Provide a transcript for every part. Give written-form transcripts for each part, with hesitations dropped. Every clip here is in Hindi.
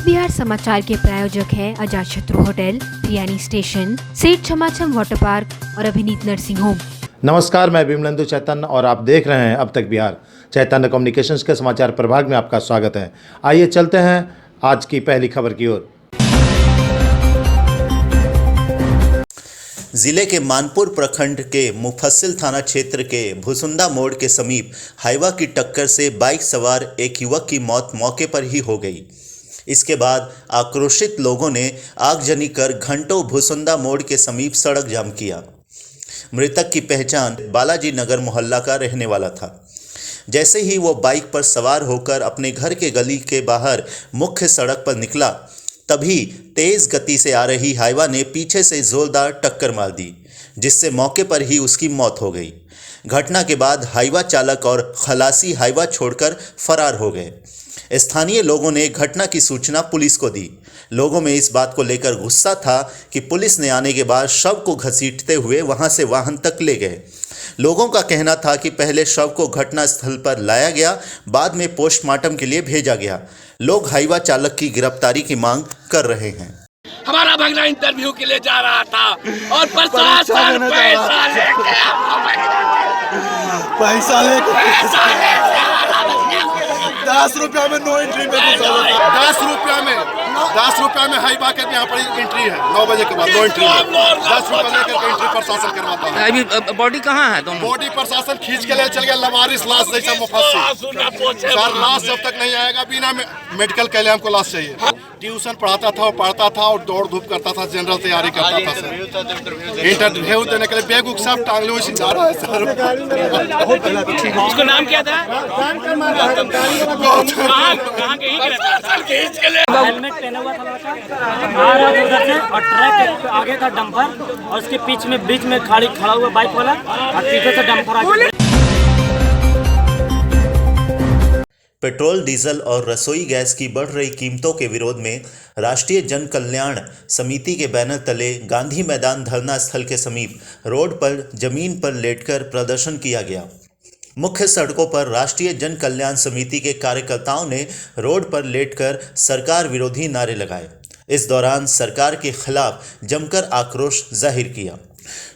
बिहार समाचार के प्रायोजक हैं अजातशत्रु होटल, रियानी स्टेशन, सेठ छमाछम वाटर पार्क और अभिनीत नर्सिंग होम। नमस्कार, मैं विमलेंदु चैतन्य और आप देख रहे हैं अब तक बिहार। चैतन्य कम्युनिकेशंस के समाचार प्रभाग में आपका स्वागत है। आइए चलते हैं आज की पहली खबर की ओर। जिले के मानपुर प्रखंड के मुफस्सिल थाना क्षेत्र के भुसुंदा मोड़ के समीप हाईवा की टक्कर से बाइक सवार एक युवक की मौत मौके पर ही हो गई। इसके बाद आक्रोशित लोगों ने आगजनी कर घंटों भुसुंदा मोड़ के समीप सड़क जाम किया। मृतक की पहचान बालाजी नगर मोहल्ला का रहने वाला था। जैसे ही वो बाइक पर सवार होकर अपने घर के गली के बाहर मुख्य सड़क पर निकला, तभी तेज गति से आ रही हाईवा ने पीछे से जोरदार टक्कर मार दी, जिससे मौके पर ही उसकी मौत हो गई। घटना के बाद हाईवा चालक और खलासी हाईवा छोड़कर फरार हो गए। स्थानीय लोगों ने घटना की सूचना पुलिस को दी। लोगों में इस बात को लेकर गुस्सा था कि पुलिस ने आने के बाद शव को घसीटते हुए वहां से वाहन तक ले गए। लोगों का कहना था कि पहले शव को घटनास्थल पर लाया गया, बाद में पोस्टमार्टम के लिए भेजा गया। लोग हाईवा चालक की गिरफ्तारी की मांग कर रहे हैं। हमारा भगना इंटरव्यू के लिए जा रहा था और प्रशासन पैसा लेके 10 रुपया में नो एंट्री में 10 रुपया में हाईवा के यहाँ पर एंट्री है 9 बजे के बाद नो एंट्री में 10 रुपया लेकर एंट्री प्रशासन करवाता है। अभी बॉडी कहाँ है? दोनों बॉडी प्रशासन खींच के ले चल गया। लवारिस लाश जैसा मुफस्सिल सर, लाश जब तक नहीं आएगा बिना मेडिकल के लिए हमको लाश चाहिए। ट्यूशन पढ़ाता था और पढ़ता था और दौड़ धूप करता था, जनरल तैयारी करता था सर। इंटरव्यू देने के लिए बैग उग सब टांगले हुए जा रहा है सर। उसका नाम क्या था? हेलमेट पहना हुआ था लड़का, आ रहा था उधर से और ट्रक आगे था डंपर और उसके बीच में खड़ा हुआ बाइक वाला और पीछे से डंपर आ गया। पेट्रोल, डीजल और रसोई गैस की बढ़ रही कीमतों के विरोध में राष्ट्रीय जन कल्याण समिति के बैनर तले गांधी मैदान धरना स्थल के समीप रोड पर जमीन पर लेटकर प्रदर्शन किया गया। मुख्य सड़कों पर राष्ट्रीय जन कल्याण समिति के कार्यकर्ताओं ने रोड पर लेटकर सरकार विरोधी नारे लगाए। इस दौरान सरकार के खिलाफ जमकर आक्रोश जाहिर किया।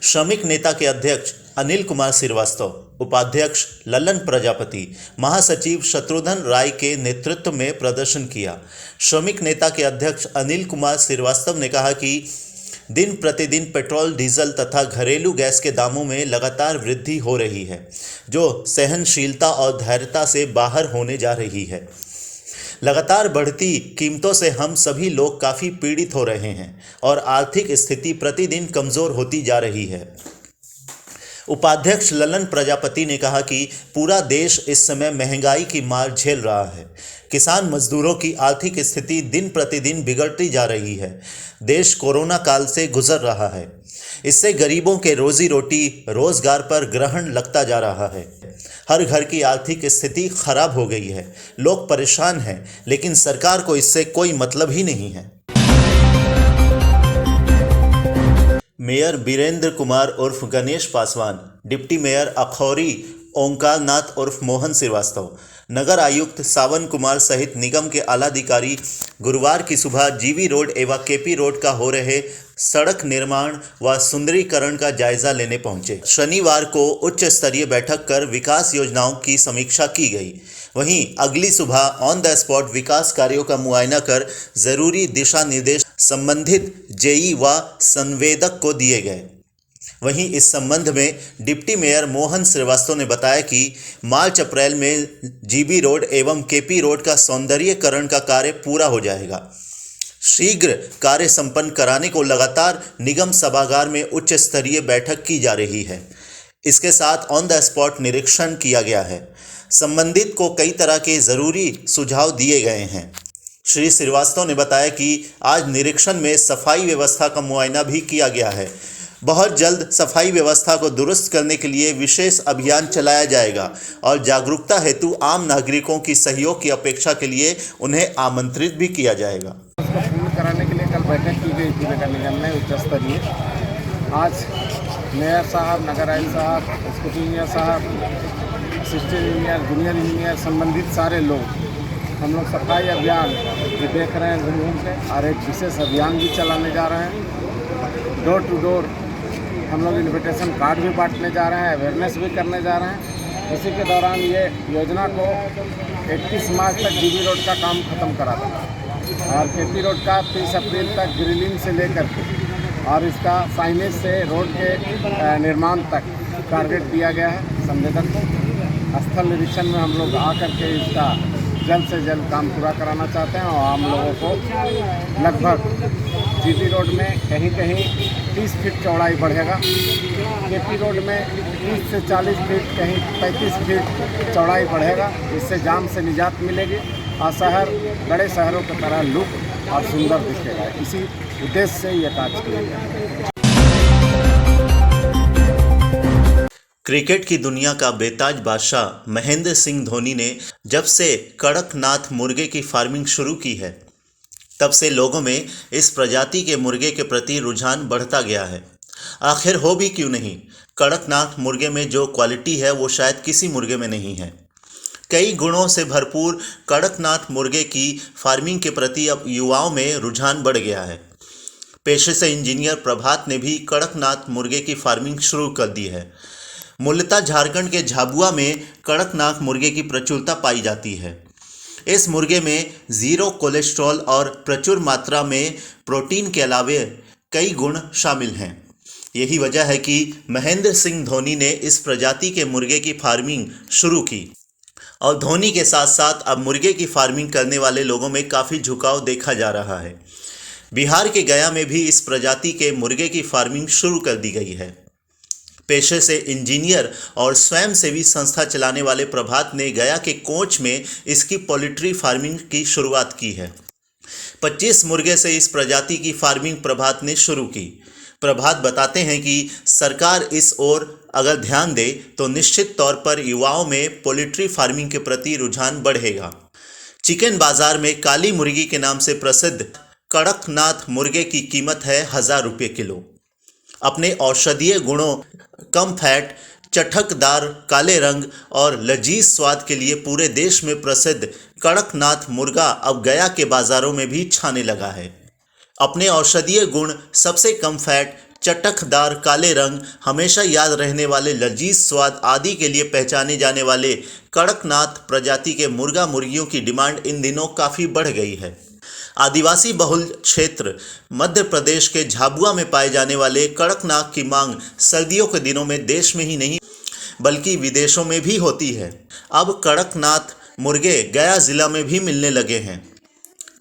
श्रमिक नेता के अध्यक्ष अनिल कुमार श्रीवास्तव, उपाध्यक्ष ललन प्रजापति, महासचिव शत्रुघ्न राय के नेतृत्व में प्रदर्शन किया। श्रमिक नेता के अध्यक्ष अनिल कुमार श्रीवास्तव ने कहा कि दिन प्रतिदिन पेट्रोल, डीजल तथा घरेलू गैस के दामों में लगातार वृद्धि हो रही है, जो सहनशीलता और धैर्यता से बाहर होने जा रही है। लगातार बढ़ती कीमतों से हम सभी लोग काफ़ी पीड़ित हो रहे हैं और आर्थिक स्थिति प्रतिदिन कमज़ोर होती जा रही है। उपाध्यक्ष ललन प्रजापति ने कहा कि पूरा देश इस समय महंगाई की मार झेल रहा है। किसान मजदूरों की आर्थिक स्थिति दिन प्रतिदिन बिगड़ती जा रही है। देश कोरोना काल से गुजर रहा है। इससे गरीबों के रोजी रोटी, रोजगार पर ग्रहण लगता जा रहा है। हर घर की आर्थिक स्थिति खराब हो गई है। लोग परेशान हैं, लेकिन सरकार को इससे कोई मतलब ही नहीं है। मेयर बीरेंद्र कुमार उर्फ गणेश पासवान, डिप्टी मेयर अखौरी ओंकार नाथ उर्फ मोहन श्रीवास्तव, नगर आयुक्त सावन कुमार सहित निगम के आलाधिकारी गुरुवार की सुबह जीवी रोड एवं केपी रोड का हो रहे सड़क निर्माण व सुंदरीकरण का जायजा लेने पहुंचे। शनिवार को उच्च स्तरीय बैठक कर विकास योजनाओं की समीक्षा की गई। वहीं अगली सुबह ऑन द स्पॉट विकास कार्यों का मुआयना कर जरूरी दिशा निर्देश संबंधित जेई व संवेदक को दिए गए। वहीं इस संबंध में डिप्टी मेयर मोहन श्रीवास्तव ने बताया कि मार्च-अप्रैल में जीबी रोड एवं केपी रोड का सौंदर्यीकरण का कार्य पूरा हो जाएगा। शीघ्र कार्य संपन्न कराने को लगातार निगम सभागार में उच्च स्तरीय बैठक की जा रही है। इसके साथ ऑन द स्पॉट निरीक्षण किया गया है। संबंधित को कई तरह के ज़रूरी सुझाव दिए गए हैं। श्री श्रीवास्तव ने बताया कि आज निरीक्षण में सफाई व्यवस्था का मुआयना भी किया गया है। बहुत जल्द सफाई व्यवस्था को दुरुस्त करने के लिए विशेष अभियान चलाया जाएगा और जागरूकता हेतु आम नागरिकों की सहयोग की अपेक्षा के लिए उन्हें आमंत्रित भी किया जाएगा। उसको पूर्ण कराने के लिए कल बैठक की गई थी नगर निगम में उच्च स्तरीय। आज मेयर साहब, नगर आयुक्त साहब, एक्जीक्यूटिव इंजीनियर साहब, असिस्टेंट इंजीनियर, जूनियर इंजीनियर, संबंधित सारे लोग हम लोग सफाई अभियान भी देख रहे हैं घूम के, और एक विशेष अभियान भी चलाने जा रहे हैं। डोर टू डोर हम लोग इन्विटेशन कार्ड भी बांटने जा रहे हैं, अवेयरनेस भी करने जा रहे हैं। इसी के दौरान ये योजना को 31 मार्च तक जीबी रोड का काम खत्म करा था, और केपी रोड का 30 अप्रैल तक ग्रिलिंग से लेकर के और इसका साइनेज से रोड के निर्माण तक टारगेट दिया गया है संवेदक को। स्थल निरीक्षण में हम लोग आकर के इसका जल्द से जल्द काम पूरा कराना चाहते हैं, और हम लोगों को लगभग जीबी रोड में कहीं कहीं 30 फीट चौड़ाई बढ़ेगा, केपी रोड में 30 से 40 फीट, कहीं 35 फीट चौड़ाई बढ़ेगा। इससे जाम से निजात मिलेगी और शहर बड़े शहरों की तरह लुक और सुंदर दिखेगा। इसी उद्देश्य से ये कार्य किया गया है। क्रिकेट की दुनिया का बेताज बादशाह महेंद्र सिंह धोनी ने जब से कड़कनाथ मुर्गे की फार्मिंग शुरू की है, तब से लोगों में इस प्रजाति के मुर्गे के प्रति रुझान बढ़ता गया है। आखिर हो भी क्यों नहीं, कड़कनाथ मुर्गे में जो क्वालिटी है वो शायद किसी मुर्गे में नहीं है। कई गुणों से भरपूर कड़कनाथ मुर्गे की फार्मिंग के प्रति अब युवाओं में रुझान बढ़ गया है। पेशे से इंजीनियर प्रभात ने भी कड़कनाथ मुर्गे की फार्मिंग शुरू कर दी है। मूलतः झारखंड के झाबुआ में कड़कनाथ मुर्गे की प्रचुरता पाई जाती है। इस मुर्गे में ज़ीरो कोलेस्ट्रॉल और प्रचुर मात्रा में प्रोटीन के अलावे कई गुण शामिल हैं। यही वजह है कि महेंद्र सिंह धोनी ने इस प्रजाति के मुर्गे की फार्मिंग शुरू की, और धोनी के साथ साथ अब मुर्गे की फार्मिंग करने वाले लोगों में काफ़ी झुकाव देखा जा रहा है। बिहार के गया में भी इस प्रजाति के मुर्गे की फार्मिंग शुरू कर दी गई है। पेशे से इंजीनियर और स्वयंसेवी संस्था चलाने वाले प्रभात ने गया के कोच में इसकी पोल्ट्री फार्मिंग की शुरुआत की है। 25 मुर्गे से इस प्रजाति की फार्मिंग प्रभात ने शुरू की। प्रभात बताते हैं कि सरकार इस ओर अगर ध्यान दे तो निश्चित तौर पर युवाओं में पोल्ट्री फार्मिंग के प्रति रुझान बढ़ेगा। चिकन बाजार में काली मुर्गी के नाम से प्रसिद्ध कड़कनाथ मुर्गे की कीमत है 1000 रुपये किलो। अपने औषधीय गुणों, कम फैट, चटकदार काले रंग और लजीज स्वाद के लिए पूरे देश में प्रसिद्ध कड़कनाथ मुर्गा अब गया के बाज़ारों में भी छाने लगा है। अपने औषधीय गुण, सबसे कम फैट, चटकदार काले रंग, हमेशा याद रहने वाले लजीज स्वाद आदि के लिए पहचाने जाने वाले कड़कनाथ प्रजाति के मुर्गा मुर्गियों की डिमांड इन दिनों काफ़ी बढ़ गई है। आदिवासी बहुल क्षेत्र मध्य प्रदेश के झाबुआ में पाए जाने वाले कड़कनाथ की मांग सर्दियों के दिनों में देश में ही नहीं बल्कि विदेशों में भी होती है। अब कड़कनाथ मुर्गे गया जिला में भी मिलने लगे हैं।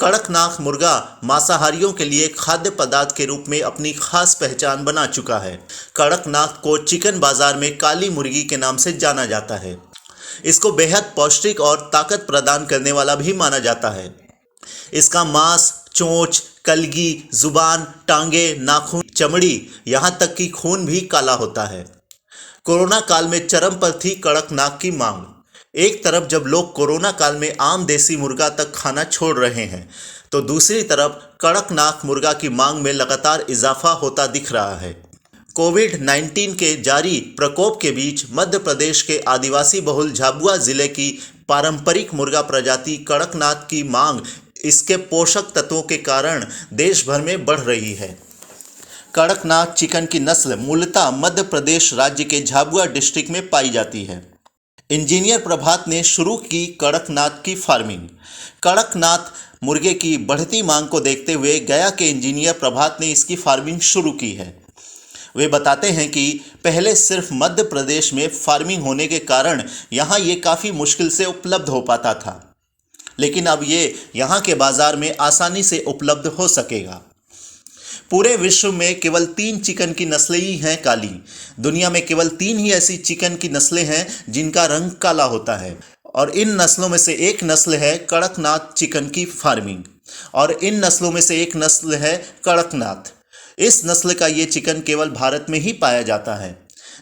कड़कनाथ मुर्गा मांसाहारियों के लिए खाद्य पदार्थ के रूप में अपनी खास पहचान बना चुका है। कड़कनाथ को चिकन बाजार में काली मुर्गी के नाम से जाना जाता है। इसको बेहद पौष्टिक और ताकत प्रदान करने वाला भी माना जाता है। इसका मांस, चोंच, कलगी, जुबान, टांगे, नाखून, चमड़ी, यहाँ तक कि खून भी काला होता है। कोरोना काल में चरम पर थी कड़कनाथ की मांग। एक तरफ जब लोग कोरोना काल में आम देसी मुर्गा तक खाना छोड़ रहे हैं, तो दूसरी तरफ कड़कनाथ मुर्गा की मांग में लगातार इजाफा होता दिख रहा है। कोविड-19 के जारी प्रकोप के बीच मध्य प्रदेश के आदिवासी बहुल झाबुआ जिले की पारंपरिक मुर्गा प्रजाति कड़कनाथ की मांग इसके पोषक तत्वों के कारण देश भर में बढ़ रही है। कड़कनाथ चिकन की नस्ल मूलतः मध्य प्रदेश राज्य के झाबुआ डिस्ट्रिक्ट में पाई जाती है। इंजीनियर प्रभात ने शुरू की कड़कनाथ की फार्मिंग। कड़कनाथ मुर्गे की बढ़ती मांग को देखते हुए गया के इंजीनियर प्रभात ने इसकी फार्मिंग शुरू की है। वे बताते हैं कि पहले सिर्फ मध्य प्रदेश में फार्मिंग होने के कारण यहाँ ये काफ़ी मुश्किल से उपलब्ध हो पाता था, लेकिन अब ये यहाँ के बाज़ार में आसानी से उपलब्ध हो सकेगा। पूरे विश्व में केवल 3 चिकन की नस्लें ही हैं काली। दुनिया में केवल 3 ही ऐसी चिकन की नस्लें हैं जिनका रंग काला होता है, और इन नस्लों में से एक नस्ल है कड़कनाथ चिकन की फार्मिंग, और इन नस्लों में से एक नस्ल है कड़कनाथ। इस नस्ल का ये चिकन केवल भारत में ही पाया जाता है,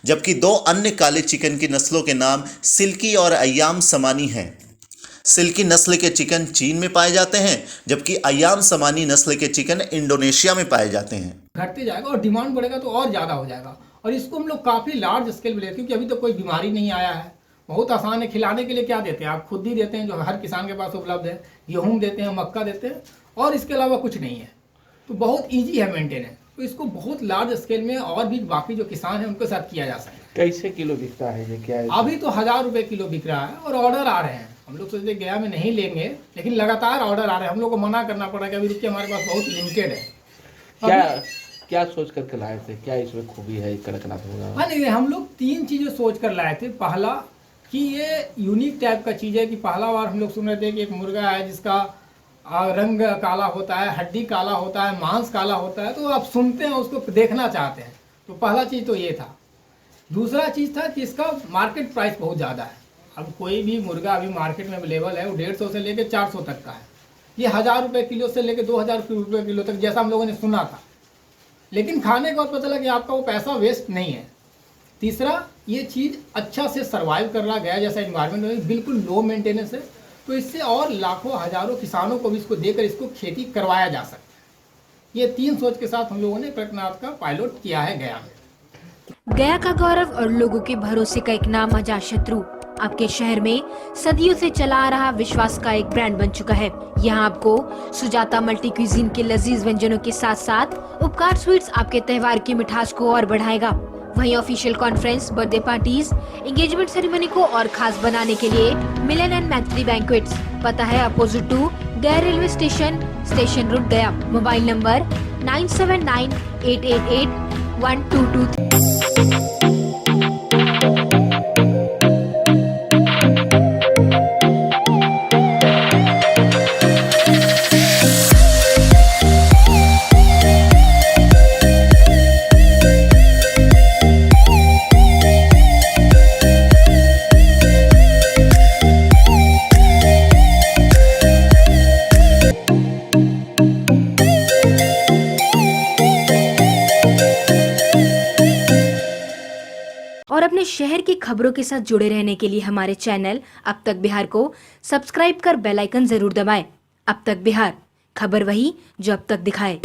जबकि 2 अन्य काले चिकन की नस्लों के नाम सिल्की और अय्याम समानी हैं। सिल्की नस्ल के चिकन चीन में पाए जाते हैं, जबकि अय्याम समानी नस्ल के चिकन इंडोनेशिया में पाए जाते हैं। घटते जाएगा और डिमांड बढ़ेगा तो और ज़्यादा हो जाएगा, और इसको हम लोग काफ़ी लार्ज स्केल में लेते हैं, क्योंकि अभी तो कोई बीमारी नहीं आया है, बहुत आसान है। खिलाने के लिए क्या देते हैं? आप खुद ही देते हैं, जो हर किसान के पास उपलब्ध है। गेहूँ देते हैं, मक्का देते हैं, और इसके अलावा कुछ नहीं है। तो बहुत ईजी है मेंटेनेंस। तो इसको बहुत लार्ज स्केल में और भी बाकी जो किसान हैं उनके साथ किया जा सकता है। कैसे किलो बिकता है ये, क्या है? अभी तो 1000 रुपये किलो बिक रहा है और ऑर्डर आ रहे हैं। हम लोग सोचते गया में नहीं लेंगे, लेकिन लगातार ऑर्डर आ रहे हैं। हम लोग को मना करना पड़ा कि अभी रुकिए, हमारे पास बहुत लिमिटेड है। क्या सोच करके लाए थे? क्या इसमें खूबी है कड़कनाथ होगा? हाँ नहीं, हम लोग 3 चीज़ें सोच कर लाए थे। पहला कि ये यूनिक टाइप का चीज़ है कि पहला बार हम लोग सुन रहे थे कि एक मुर्गा है जिसका रंग काला होता है, हड्डी काला होता है, मांस काला होता है। तो आप सुनते हैं, उसको देखना चाहते हैं। तो पहला चीज़ तो ये था। दूसरा चीज़ था कि इसका मार्केट प्राइस बहुत ज़्यादा है। अब कोई भी मुर्गा अभी मार्केट में अवेलेबल है, वो 150 से लेकर 400 तक का है। ये 1000 रुपये किलो से लेकर 2000 रुपये किलो तक, जैसा हम लोगों ने सुना था। लेकिन खाने के बाद पता लगा कि आपका वो पैसा वेस्ट नहीं है। तीसरा, ये चीज़ अच्छा से सर्वाइव कर रहा गया जैसा इन्वायरमेंट में, बिल्कुल लो मेंटेनेंस है। तो इससे और लाखों हजारों किसानों को भी इसको देकर इसको खेती करवाया जा सकता है। ये 3 सोच के साथ हम लोगों ने कड़कनाथ का पायलट किया है गया में। गया का गौरव और लोगों के भरोसे का एक नाम अजातशत्रु आपके शहर में सदियों से चला आ रहा विश्वास का एक ब्रांड बन चुका है। यहाँ आपको सुजाता मल्टी क्यूजीन के लजीज व्यंजनों के साथ साथ उपकार स्वीट्स आपके त्योहार की मिठास को और बढ़ाएगा। वहीं official conference, birthday parties, engagement ceremony को और खास बनाने के लिए मिलन एंड मैत्री बैंक्वेट्स, पता है अपोजिट टू गया रेलवे स्टेशन रोड गया। Mobile number 9798881223। और अपने शहर की खबरों के साथ जुड़े रहने के लिए हमारे चैनल अब तक बिहार को सब्सक्राइब कर बेल आइकन जरूर दबाएं। अब तक बिहार, खबर वही जो अब तक दिखाए।